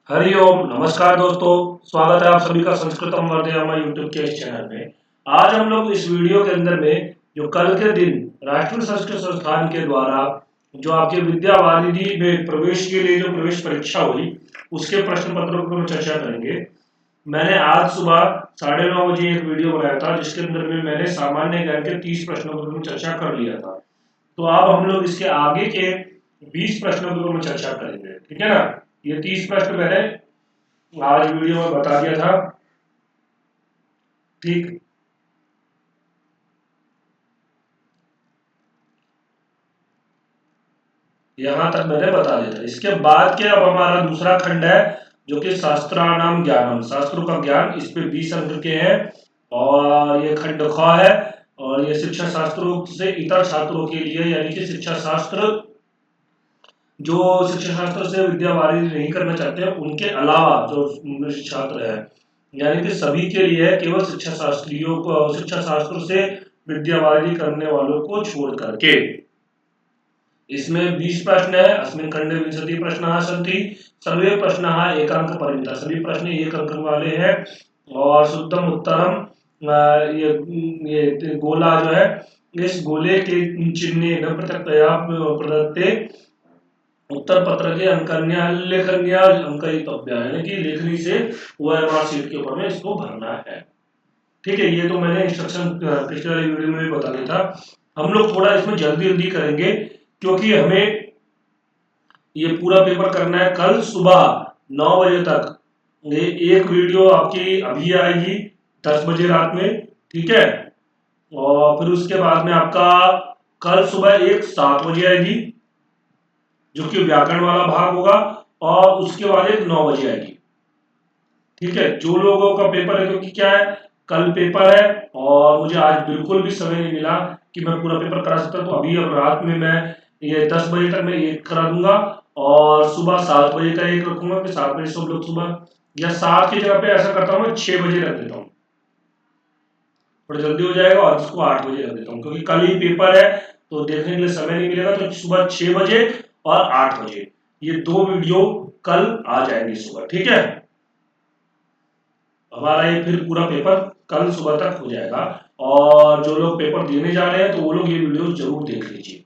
हरिओम नमस्कार दोस्तों। स्वागत है आप सभी का संस्कृतम वर्धयामा यूट्यूब के इस चैनल में। आज हम लोग इस वीडियो के अंदर में जो कल के दिन राष्ट्रीय संस्कृत संस्थान के द्वारा जो आपके विद्या वारिधि में प्रवेश के लिए जो प्रवेश परीक्षा हुई उसके प्रश्न पत्रों पर चर्चा करेंगे। मैंने आज सुबह 9:30 बजे एक वीडियो बनाया था जिसके अंदर में मैंने सामान्य ज्ञान के 30 प्रश्नों पर चर्चा कर लिया था। तो अब हम लोग इसके आगे के 20 प्रश्नों के ऊपर चर्चा करेंगे, ठीक है ना। ये 30 प्रश्न मैंने आज वीडियो में बता दिया था, ठीक। यहां तक मैंने बता दिया था। इसके बाद के अब हमारा दूसरा खंड है जो कि शास्त्राणाम ज्ञानम, शास्त्रों का ज्ञान। इस पे 20 अंक के हैं और ये खंड ख है। और ये शिक्षा शास्त्रों से इतर छात्रों के लिए, यानी कि शिक्षा शास्त्र जो शिक्षा शास्त्र से विद्या वारिधि नहीं करना चाहते हैं उनके अलावा जो छात्र है, यानी कि सभी के लिए है, केवल शिक्षा शास्त्रियों को, शिक्षा शास्त्र से विद्या वारिधि करने वालों को छोड़ करके। इसमें 20 प्रश्न है। अस्मिन् खंडे विंशति प्रश्नाः सन्ति। सर्वे प्रश्नाः एकांक परिमिताः, सभी प्रश्न एक अंक वाले हैं। और शुद्धम उत्तरम, ये गोला जो है, इस गोले के चिन्ह न पृथक्तया प्रदत्ते उत्तर पत्र के अंकन्या लेखन्या अंकितव्य, यानी कि लेखनी से ओएमआर शीट के ऊपर में इसको भरना है। ठीक है, ये तो मैंने इंस्ट्रक्शन पिछले वाली वीडियो में भी बता दिया था। हम लोग थोड़ा इसमें जल्दी जल्दी करेंगे क्योंकि हमें ये पूरा पेपर करना है कल सुबह 9 बजे तक। ये एक वीडियो आपकी अभी आएगी 10 बजे रात में, ठीक है। और फिर उसके बाद में आपका कल सुबह एक 7 बजे आएगी जो कि व्याकरण वाला भाग होगा। और उसके बाद एक 9 बजे आएगी, ठीक है। जो लोगों का पेपर है, क्योंकि क्या है कल पेपर है और मुझे आज बिल्कुल भी समय नहीं मिला कि मैं पूरा पेपर करा सकता, तो अभी अब रात में मैं ये 10 बजे तक मैं एक करा दूंगा और सुबह 7 बजे का एक रखूंगा कि 7 बजे सब लोग सुबह, या 7 की जगह पे ऐसा करता हूँ मैं 6 बजे रख देता हूँ, थोड़ा जल्दी हो जाएगा। और इसको 8 बजे रख देता हूँ क्योंकि कल ही पेपर है तो देखने के लिए समय नहीं मिलेगा। तो सुबह 6 बजे और 8 बजे ये दो वीडियो कल आ जाएंगी सुबह, ठीक है। हमारा ये फिर पूरा पेपर कल सुबह तक हो जाएगा। और जो लोग पेपर देने जा रहे हैं तो वो लोग ये वीडियो जरूर देख लीजिए,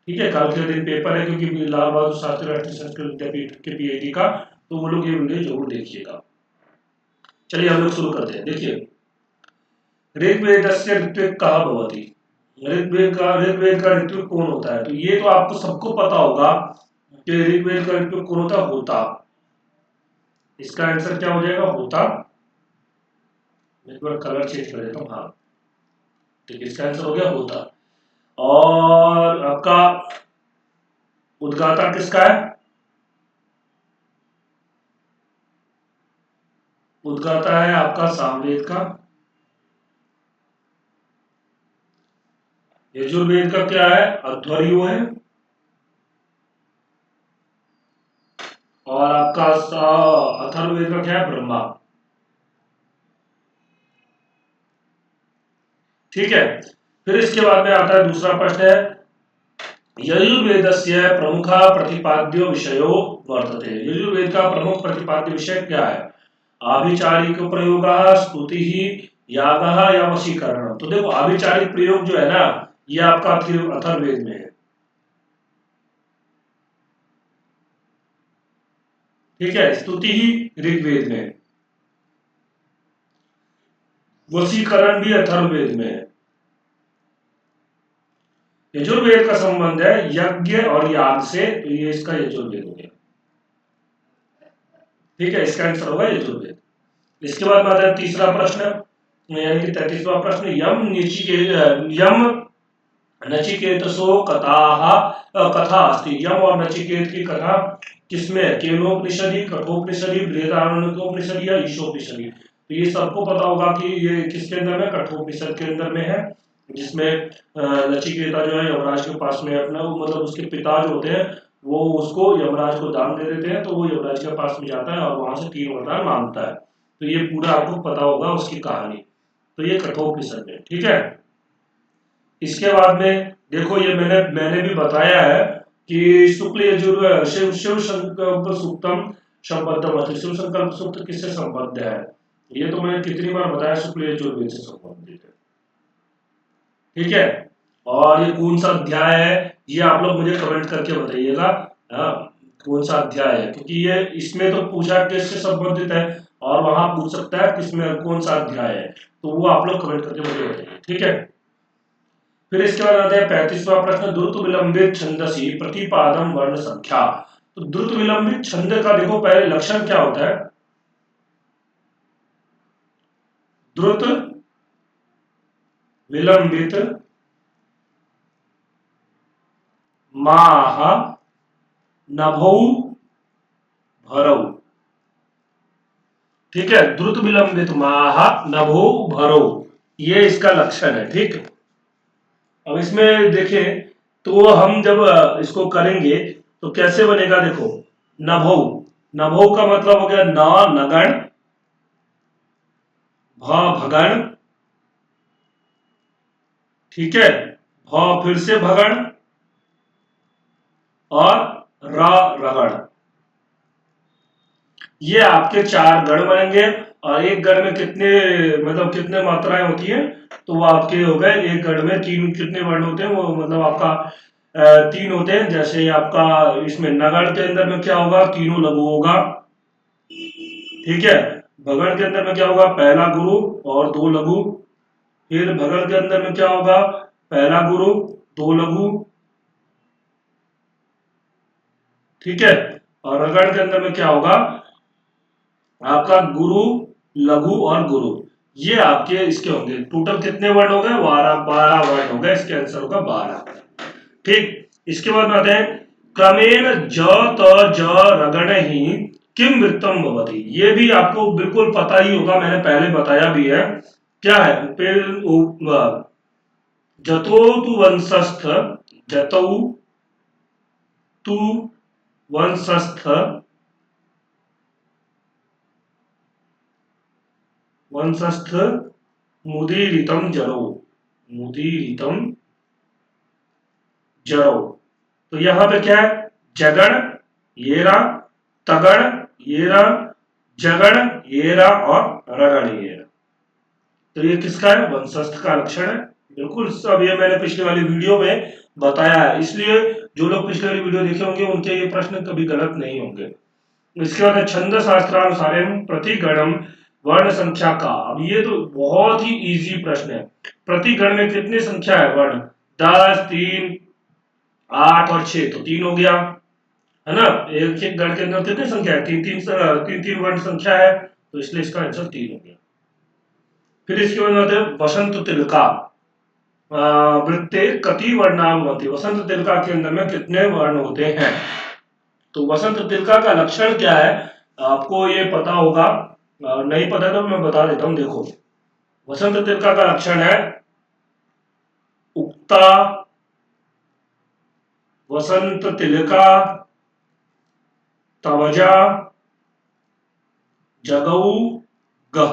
ठीक है। कल के दिन पेपर है क्योंकि लाल बहादुर शास्त्री राष्ट्रीय संस्कृत विद्यापीठ के पीएचडी का, तो वो लोग ये वीडियो जरूर देखिएगा। चलिए हम लोग शुरू करते हैं। देखिए, ऋग्वेदस्य ऋत्विक कहा भवति। ऋग्वेद का ऋत्विक कौन होता है? तो ये तो आपको सबको पता होगा कि ऋग्वेद का ऋत्विक कौन होता है? होता। इसका आंसर क्या हो जाएगा? होता। एक बार कलर चेंज कर देता हूँ, हाँ ठीक है, इसका आंसर हो गया होता। और आपका उद्गाता किसका है? उद्गाता है आपका सामवेद का। यजुर्वेद का क्या है? अध्वर्यु है। और आपका अथर्ववेद का क्या है? ब्रह्मा। ठीक है। फिर इसके बाद में आता है दूसरा प्रश्न है, यजुर्वेदस्य प्रमुख प्रतिपाद्य विषयो वर्तते। यजुर्वेद का प्रमुख प्रतिपाद्य विषय क्या है? आभिचारिक प्रयोग, स्तुति, याग या वशीकरण। तो देखो आभिचारिक प्रयोग जो है ना, ये आपका अथर्ववेद में है, ठीक है। स्तुति ही ऋग्वेद में है, वशीकरण भी अथर्ववेद में है। यजुर्वेद का संबंध है यज्ञ और याग से, तो ये इसका यजुर्वेद हो गया, ठीक है। इसका आंसर होगा यजुर्वेद। इसके बाद में आता है तीसरा प्रश्न, यानी कि 33वां प्रश्न, यम नचिकेतसो कथा अस्ति। यम और नचिकेत की कथा किसमें है? केनोपनिषदि, कठोपनिषदि, बृहदारण्यकोपनिषदि या ईशोपनिषदि। तो ये सबको पता होगा कि ये किसके अंदर में? कठोपनिषद के अंदर में है, जिसमें नचिकेता जो है यमराज के पास में अपना, मतलब उसके पिता जो होते हैं वो उसको यमराज को दान दे देते हैं, तो वो यमराज के पास में जाता है और वहां से 3 वरदान मांगता है। तो ये पूरा आपको पता होगा उसकी कहानी। तो ये कठोपनिषद में, ठीक है। इसके बाद में देखो, ये मैंने भी बताया है कि शुक्ल यजुर्वेद शिव शिव सूक्तम संबद्धम शिव संकल्प सूत्र किससे संबद्ध है? ये तो मैंने कितनी बार बताया, शुक्ल यजुर्वेद से संबंधित है। ठीक है, और ये कौन सा अध्याय है ये आप लोग मुझे कमेंट करके बताइएगा। हाँ, कौन सा अध्याय है, क्योंकि ये इसमें तो पूछा किससे संबंधित है और वहां पूछ सकता है किसमें कौन सा अध्याय है, तो वो आप लोग कमेंट करके मुझे बताइए। ठीक है, फिर इसके बाद आते हैं 35वां प्रश्न, द्रुत विलंबित छंदसी प्रतिपादम वर्ण संख्या। तो द्रुत विलंबित छंद का देखो पहले लक्षण क्या होता है। द्रुत विलंबित माह नभौ भरौ। ठीक है, द्रुत विलंबित माह नभो भरो, ये इसका लक्षण है। ठीक, अब इसमें देखें तो हम जब इसको करेंगे तो कैसे बनेगा, देखो नभो, नभो का मतलब हो गया न नगण, भ भगण, ठीक है, भ फिर से भगण और र रगड़। ये आपके 4 गण बनेंगे और एक गण में कितने मतलब कितने मात्राएं होती हैं, तो वो आपके हो गए, एक गण में 3 कितने वर्ण होते हैं, वो मतलब आपका 3 होते हैं। जैसे आपका इसमें नगण के अंदर में क्या होगा, तीनों लघु होगा। ठीक है, भगण के अंदर में क्या होगा, पहला गुरु और 2 लघु। फिर भगण के अंदर में क्या होगा, पहला गुरु 2 लघु। ठीक है, और रगड़ के अंदर में क्या होगा, आपका गुरु लघु और गुरु। ये आपके इसके होंगे। टोटल कितने वर्ड हो गए, 12 वर्ड हो गए, इसके आंसर होगा 12। ठीक, इसके बाद में आते हैं क्रमेण ज त ज रगण ही किम वृत्तम भवति। ये भी आपको बिल्कुल पता ही होगा, मैंने पहले बताया भी है। क्या है, जतो तु वंशस्थ, जतौ तु वंशस्थ वंशस्थ मुदीरितम जरो, मुदीरितम जरो। तो यहां पे क्या है, जगण येरा, तगण येरा, जगण येरा और रगण येरा। तो ये किसका है, वंशस्थ का लक्षण है। बिल्कुल सब ये मैंने पिछले वाली वीडियो में बताया है, इसलिए जो लोग पिछले वाली वीडियो देखे होंगे उनके ये प्रश्न कभी गलत नहीं होंगे। इसके बाद छंद शास्त्रानुसार प्रतिगणम वर्ण संख्या का। अब ये तो बहुत ही इजी प्रश्न है। प्रतिगण में कितनी संख्या है वर्ण, 10, 3, 8 और 6, तो 3 हो गया है ना। एक एक गण के अंदर कितनी संख्या है, तीन तीन वर्ण संख्या है, तो इसलिए इसका आंसर 3 हो गया। फिर इसके बाद आते हैं वसंत तिलका वृत्ते कति वर्णाम होती। वसंत तिलका के अंदर में कितने वर्ण होते हैं। तो वसंत तिलका का लक्षण क्या है, आपको ये पता होगा, नहीं पता तो मैं बता देता हूं। देखो वसंत तिलका का लक्षण है उक्ता, वसंत तिलका, तवजा, जगऊ, गह।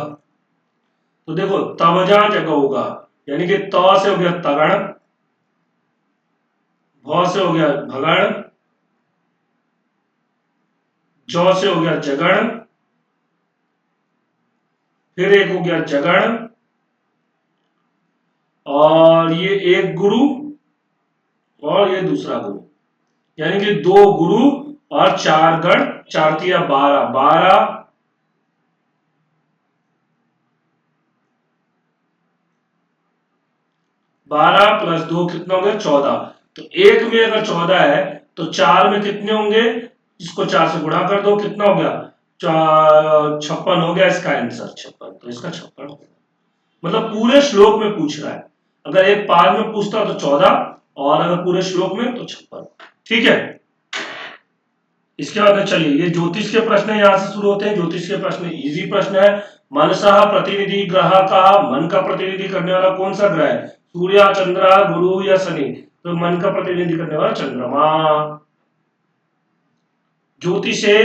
तो देखो तवजा जगऊ गह, यानी कि त से हो गया तगण, भ से हो गया भगण, ज से हो गया जगण, फिर एक हो गया जगण, और ये एक गुरु और ये दूसरा गुरु, यानी कि 2 गुरु और 4 गण, 4 तिया 12, 12 12 प्लस 2 कितना हो गया, 14। तो एक में अगर 14 है तो 4 में कितने होंगे, इसको 4 से गुणा कर दो, कितना हो गया, 56 हो गया इसका आंसर 56। तो इसका 56 हो गया। मतलब पूरे श्लोक में पूछ रहा है, अगर एक पाद में पूछता तो 14 और अगर पूरे श्लोक में तो 56। ठीक है, इसके बाद चलिए ये ज्योतिष के प्रश्न यहां से शुरू होते हैं। ज्योतिष के प्रश्न इजी प्रश्न है। मनसा प्रतिनिधि ग्रह का, मन का प्रतिनिधि करने वाला कौन सा ग्रह है, सूर्य, चंद्र, गुरु या शनि। तो मन का प्रतिनिधि करने वाला चंद्रमा। ज्योतिषे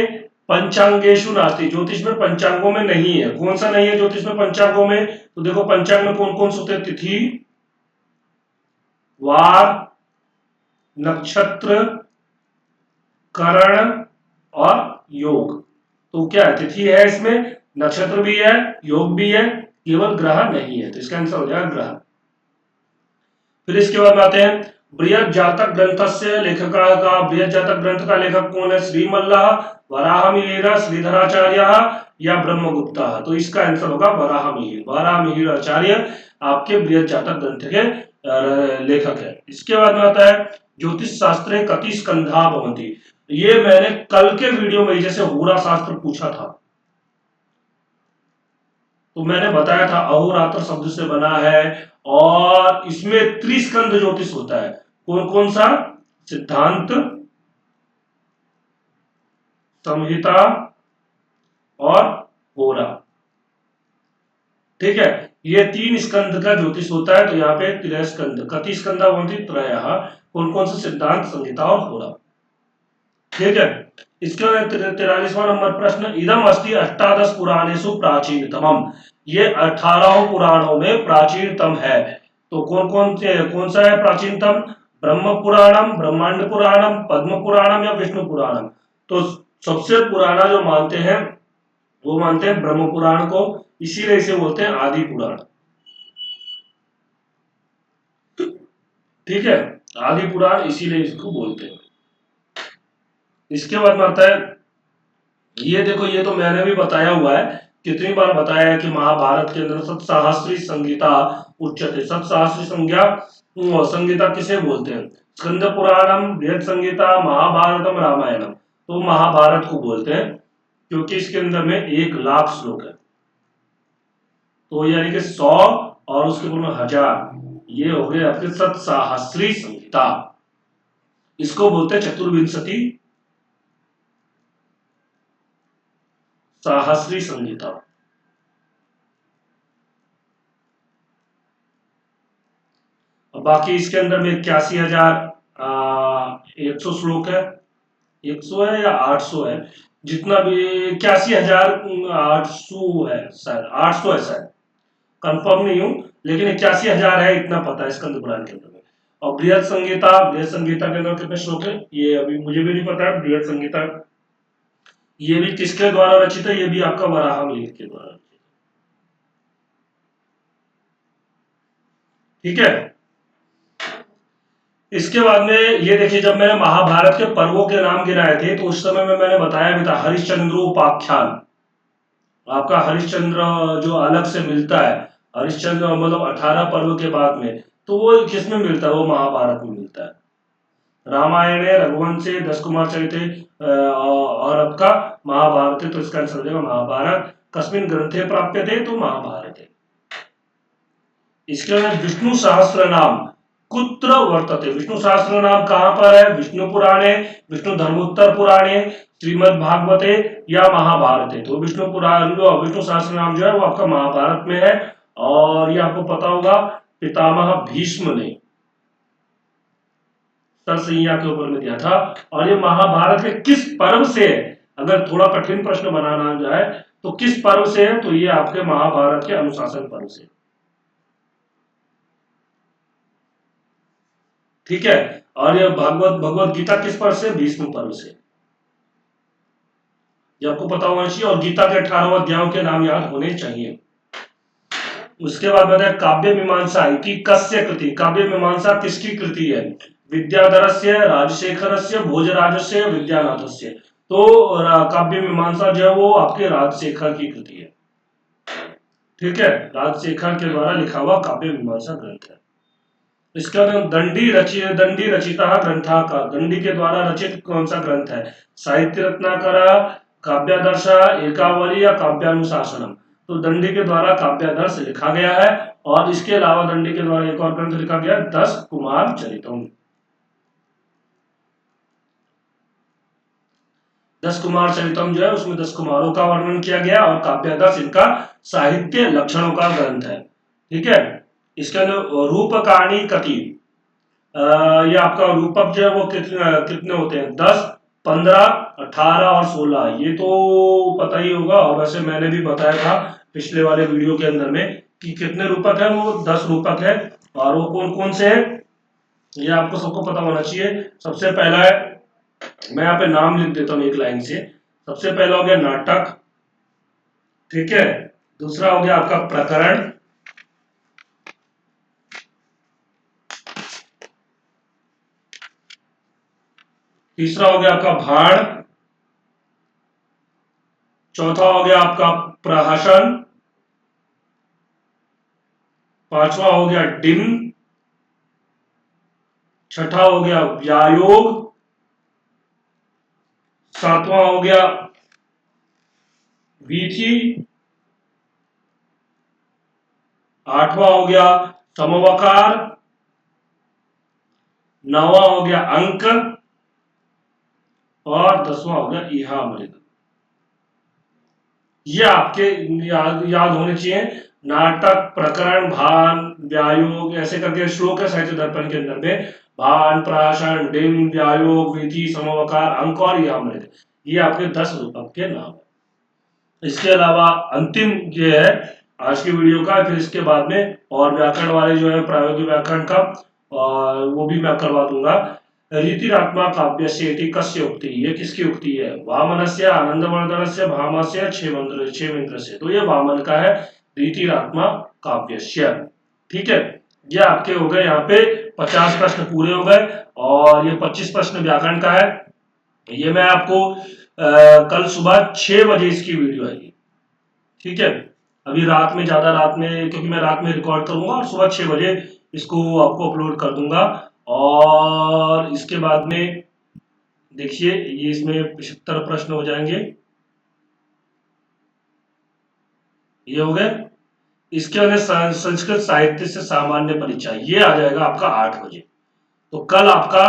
पंचांगेशु नास्ति, ज्योतिष में पंचांगों में नहीं है। कौन सा नहीं है ज्योतिष में पंचांगों में, तो देखो पंचांग में कौन कौन से होते हैं, तिथि, वार, नक्षत्र, करण और योग। तो क्या है, तिथि है इसमें, नक्षत्र भी है, योग भी है, केवल ग्रह नहीं है, तो इसका आंसर हो जाएगा ग्रह। फिर इसके बाद आते हैं बृहद जातक ग्रंथ से लेखक का, बृहद जातक ग्रंथ का लेखक कौन है? श्रीमल्ल, वराहमिहिर, श्रीधराचार्य या ब्रह्मगुप्ता। तो इसका आंसर होगा वराहमिहिर। वराहमिहिर आचार्य आपके बृहद जातक ग्रंथ के लेखक है। इसके बाद में आता है ज्योतिष शास्त्रे कति स्कंधा भवन्ति। ये मैंने कल के वीडियो में जैसे होरा शास्त्र पूछा था तो मैंने बताया था अहोरात्र शब्द से बना है और इसमें त्रिस्कंध ज्योतिष होता है। कौन कौन सा? सिद्धांत, संहिता और होरा। ठीक है, ये 3 स्कंद का ज्योतिष होता है। तो यहाँ पे त्रयस्कंद, कति स्कंदा भवन्ति त्रयः, कौन कौन से? सिद्धांत, संहिता और होरा। ठीक है, इसके बाद 43वां नंबर प्रश्न, इदम अस्ति अष्टादश पुराणेषु प्राचीनतमम। ये 18 पुराणों में प्राचीनतम है। तो कौन सा है प्राचीनतम? ब्रह्म पुराणम, ब्रह्मांड पुराणम, पद्म पुराणम या विष्णु पुराणम। तो सबसे पुराना जो मानते हैं वो मानते हैं ब्रह्म पुराण को, इसीलिए इसे बोलते हैं आदि पुराण। ठीक है, आदि पुराण इसीलिए इसको बोलते हैं। इसके बाद में आता है, ये देखो, ये तो मैंने भी बताया हुआ है, कितनी बार बताया है कि महाभारत के अंदर सत्सहस्री संगीता उच्चते। सत्सहस्री संगीता किसे बोलते हैं? स्कंद पुराणम, बृहद संगीता, महाभारतम, रामायणम। तो महाभारत को बोलते हैं क्योंकि इसके अंदर में 1,00,000 श्लोक है। तो यानी कि 100 और उसके ऊपर में 1000, ये हो गए आपके सत्सहस्री संगीता। इसको बोलते हैं चतुर्विंशति सहस्री संगीता। बाकी इसके अंदर में 81,100 श्लोक है। 100 है या 800 है, जितना भी 81,800 है शायद, 800 है शायद, कंफर्म नहीं हूं, लेकिन 81,000 है इतना पता है स्कंद पुराण के अंदर में। और बृहद संगीता के अंदर कितने श्लोक है ये अभी मुझे भी नहीं पता है। बृहद संगीता ये भी किसके द्वारा रचित है? ये भी आपका वराहमिहिर के द्वारा रचित। ठीक है, इसके बाद में ये देखिए, जब मैंने महाभारत के पर्वों के नाम गिनाए थे तो उस समय में मैंने बताया भी था हरिश्चंद्रोपाख्यान। आपका हरिश्चंद्र जो अलग से मिलता है, हरिश्चंद्र मतलब 18 पर्व के बाद में, तो वो किसमें मिलता है? वो महाभारत में मिलता है। रामायण, रघुवंशे, 10 कुमार चरिते और आपका महाभारत है। तो इसका आंसर हो जाएगा महाभारत। कस्मिन ग्रंथे प्राप्य थे? तो महाभारत है। इसके बाद विष्णु सहस्त्र नाम कुत्र वर्तते। विष्णु सहस्त्र नाम कहां पर है? विष्णु पुराणे, विष्णु धर्मोत्तर पुराणे, श्रीमद् भागवते या महाभारत है। तो विष्णु पुराण जो विष्णु सहस्त्र नाम जो है वो आपका महाभारत में है। और ये आपको पता होगा पितामह भीष्म ने सरसैया के ऊपर में दिया था। और ये महाभारत के किस पर्व से है? अगर थोड़ा कठिन प्रश्न बनाना जाए तो किस पर्व से है? तो ये आपके महाभारत के अनुशासन पर्व से। ठीक है, और ये भगवत गीता किस पर्व से? भीष्म पर्व से। ये आपको पता होना चाहिए। और गीता के 18 अध्यायों के नाम याद होने चाहिए। उसके बाद बताया काव्य मीमांसा की कस्य कृति। काव्य मीमांसा किसकी कृति है? विद्याधरस्य, राजशेखरस्य, भोजराजस्य, विद्यानाथस्य। तो काव्य मीमांसा जो है वो आपके राजशेखर की कृति है। ठीक है, राजशेखर के द्वारा लिखा हुआ काव्य मीमांसा ग्रंथ है। इसका दंडी रचिता ग्रंथा का, दंडी के द्वारा रचित कौन सा ग्रंथ है? साहित्य रत्नाकर, काव्यादर्श, एकावली या काव्यानुशासनम। तो दंडी के द्वारा काव्यादर्श लिखा गया है। और इसके अलावा दंडी के द्वारा एक और ग्रंथ लिखा गया 10 कुमार चरितम। 10 कुमार चरितम जो है उसमें 10 कुमारों का वर्णन किया गया और काव्यादर्श इनका साहित्य लक्षणों का ग्रंथ है। ठीक है, इसके अंदर रूपकाणी कति, ये आपका रूपक जो है वो कितने होते हैं? 10, 15, 18 और 16। ये तो पता ही होगा। और वैसे मैंने भी बताया था पिछले वाले वीडियो के अंदर में कि कितने रूपक है। वो 10 रूपक है। और वो कौन कौन से है ये आपको सबको पता होना चाहिए। सबसे पहला है, मैं यहाँ पे नाम लिख देता हूँ एक लाइन से। सबसे पहला हो गया नाटक, ठीक है। दूसरा हो गया आपका प्रकरण, तीसरा हो गया आपका भाण, चौथा हो गया आपका प्रहसन, पांचवा हो गया डिम, छठा हो गया व्यायोग, सातवां हो गया वीथी, आठवां हो गया समवकार, नौवां हो गया अंक और 10वां हो गया इहामृत। ये आपके याद होने चाहिए। नाटक, प्रकरण, भान, व्यायोग, ऐसे करके श्लोक है साहित्य दर्पण के अंदर में। भान, प्राशन, डिम, व्यायोग, विधि, समवकार, अंक और इहामृत, ये आपके 10 रूपक के नाम है। इसके अलावा अंतिम ये है आज की वीडियो का, फिर इसके बाद में और व्याकरण वाले जो है प्रायोगिक व्याकरण का, और वो भी मैं करवा दूंगा। रीतिरात्मा काव्यस्येति कस्य उक्ति, ये किसकी उक्ति है? वामनस्य आनंदवर्धनस्य भामस्य क्षेमेंद्रस्य। तो ये वामन का है, रीतिरात्मा काव्यस्य, ठीक है। ये आपके हो गए यहाँ पे 50 प्रश्न पूरे हो गए, और ये 25 प्रश्न व्याकरण का है। ये मैं आपको कल सुबह 6 बजे इसकी वीडियो आएगी, ठीक है। अभी रात में, ज्यादा रात में, क्योंकि मैं रात में रिकॉर्ड करूंगा और सुबह 6 बजे इसको आपको अपलोड कर दूंगा। और इसके बाद में देखिए, ये इसमें 75 प्रश्न हो जाएंगे, ये हो गए। इसके बाद संस्कृत साहित्य से सामान्य परिचय, ये आ जाएगा आपका 8 बजे। तो कल आपका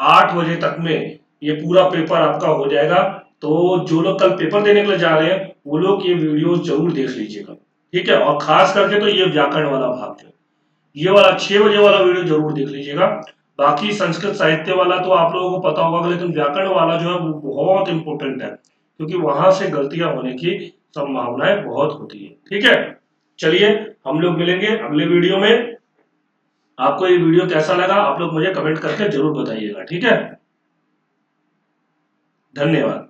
8 बजे तक में ये पूरा पेपर आपका हो जाएगा। तो जो लोग कल पेपर देने के लिए जा रहे हैं वो लोग ये वीडियो जरूर देख लीजिएगा, ठीक है। और खास करके तो ये व्याकरण वाला भाग जो, ये वाला 6 बजे वाला वीडियो जरूर देख लीजिएगा। बाकी संस्कृत साहित्य वाला तो आप लोगों को पता होगा, लेकिन व्याकरण वाला जो है वो बहुत इंपॉर्टेंट है, क्योंकि वहां से गलतियां होने की संभावनाएं बहुत होती है, ठीक है। चलिए, हम लोग मिलेंगे अगले वीडियो में। आपको ये वीडियो कैसा लगा आप लोग मुझे कमेंट करके जरूर बताइएगा, ठीक है। धन्यवाद।